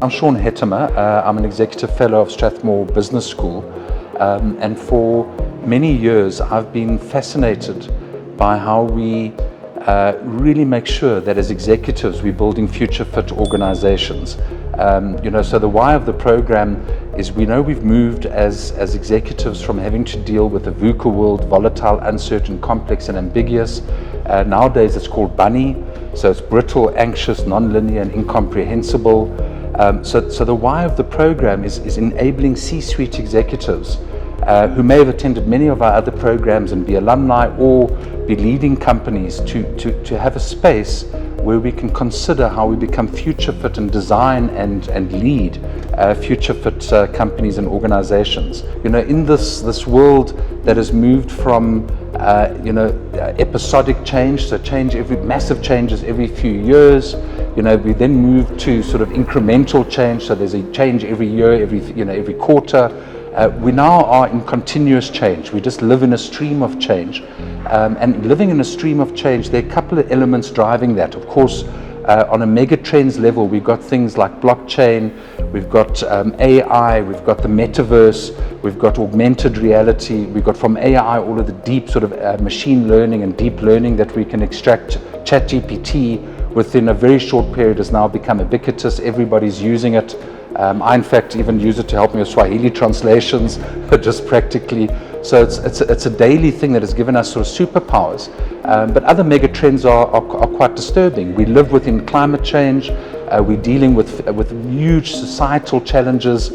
I'm Sean Hettimer. I'm an Executive Fellow of Strathmore Business School, and for many years I've been fascinated by how we really make sure that as executives we're building future-fit organizations. So the why of the program is we know we've moved as executives from having to deal with a VUCA world, volatile, uncertain, complex and ambiguous. Nowadays it's called bunny, so it's brittle, anxious, non-linear and incomprehensible. So the why of the program is enabling C-suite executives who may have attended many of our other programs and be alumni or be leading companies to have a space where we can consider how we become future fit and design and lead future fit companies and organizations. In this world that has moved from episodic change, so massive changes every few years. We then move to sort of incremental change, so there's a change every year, every quarter. We now are in continuous change. We just live in a stream of change. And living in a stream of change, there are a couple of elements driving that. Of course, on a mega trends level, we've got things like blockchain, we've got AI, we've got the metaverse, we've got augmented reality, we've got from AI all of the deep sort of machine learning and deep learning that we can extract. ChatGPT within a very short period has now become ubiquitous. Everybody's using it. I in fact even use it to help me with Swahili translations, just practically. So it's a daily thing that has given us sort of superpowers. But other mega trends are quite disturbing. We live within climate change. We're dealing with huge societal challenges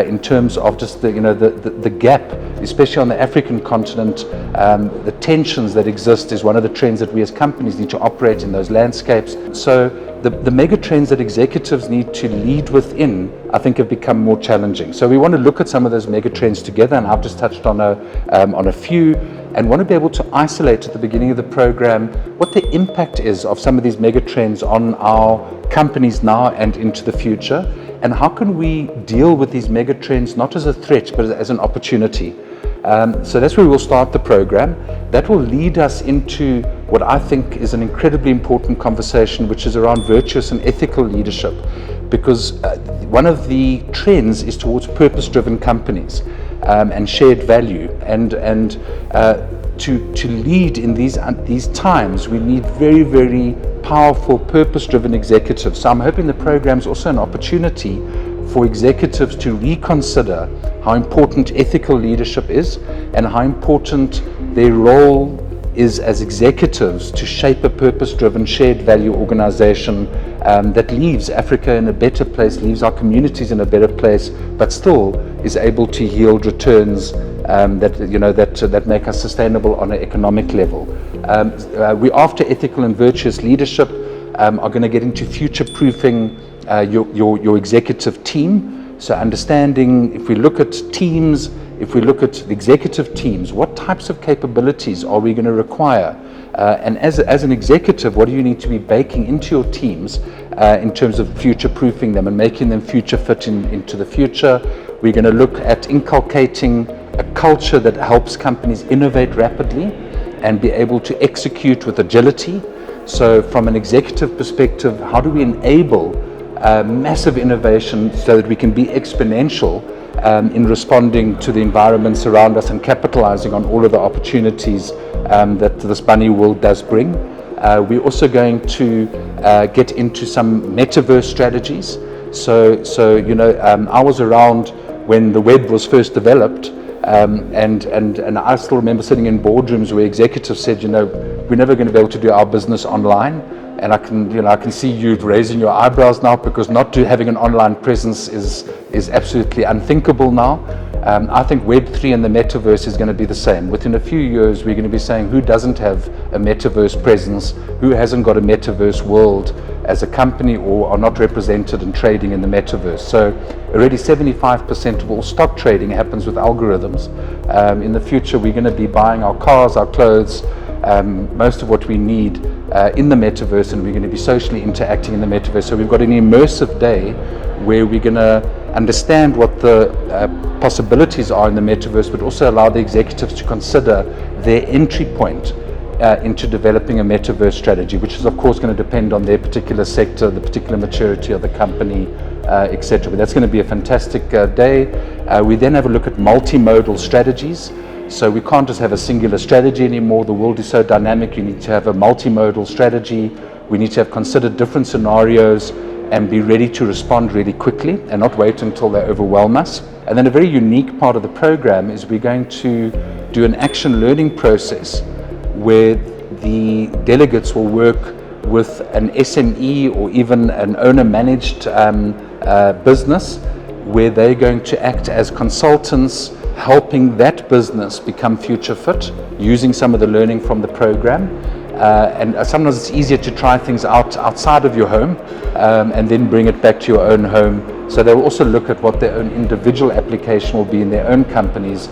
in terms of just the gap, especially on the African continent. The tensions that exist is one of the trends that we as companies need to operate in those landscapes. So the mega trends that executives need to lead within, I think, have become more challenging. So we want to look at some of those mega trends together, and I've just touched on a few, and want to be able to isolate at the beginning of the program what the impact is of some of these mega trends on our companies now and into the future, and how can we deal with these mega trends not as a threat but as an opportunity. So that's where we'll start the program. That will lead us into what I think is an incredibly important conversation, which is around virtuous and ethical leadership, because one of the trends is towards purpose-driven companies and shared value, and to lead in these times we need very, very powerful purpose-driven executives. So I'm hoping the program is also an opportunity for executives to reconsider how important ethical leadership is and how important their role is as executives to shape a purpose-driven, shared value organization that leaves Africa in a better place, leaves our communities in a better place, but still is able to yield returns that make us sustainable on an economic level. We, after ethical and virtuous leadership, are going to get into future-proofing your executive team. So understanding, if we look at teams, if we look at the executive teams, what types of capabilities are we going to require? And as an executive, what do you need to be baking into your teams in terms of future-proofing them and making them future-fit into the future? We're going to look at inculcating a culture that helps companies innovate rapidly and be able to execute with agility. So from an executive perspective, how do we enable massive innovation so that we can be exponential in responding to the environments around us and capitalizing on all of the opportunities that this bunny world does bring. We're also going to get into some metaverse strategies. So I was around when the web was first developed, and I still remember sitting in boardrooms where executives said, we're never going to be able to do our business online. And I can see you raising your eyebrows now, because not having an online presence is absolutely unthinkable now. I think Web3 and the metaverse is going to be the same. Within a few years, we're going to be saying who doesn't have a metaverse presence, who hasn't got a metaverse world as a company or are not represented in trading in the metaverse. So already 75% of all stock trading happens with algorithms. In the future, we're going to be buying our cars, our clothes, most of what we need in the metaverse, and we're going to be socially interacting in the metaverse. So we've got an immersive day where we're going to understand what the possibilities are in the metaverse, but also allow the executives to consider their entry point into developing a metaverse strategy, which is of course going to depend on their particular sector, the particular maturity of the company, etc. But that's going to be a fantastic day. We then have a look at multimodal strategies. So we can't just have a singular strategy anymore. The world is so dynamic. You need to have a multimodal strategy. We need to have considered different scenarios and be ready to respond really quickly and not wait until they overwhelm us. And then a very unique part of the program is we're going to do an action learning process where the delegates will work with an SME or even an owner-managed business, where they're going to act as consultants, helping that business become future fit, using some of the learning from the program. And sometimes it's easier to try things out outside of your home and then bring it back to your own home. So they'll also look at what their own individual application will be in their own companies.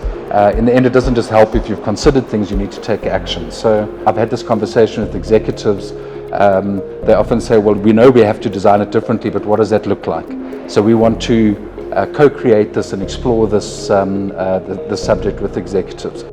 In the end, it doesn't just help if you've considered things, you need to take action. So I've had this conversation with executives. They often say, well, we know we have to design it differently, but what does that look like? So we want to co-create this and explore this, this subject with executives.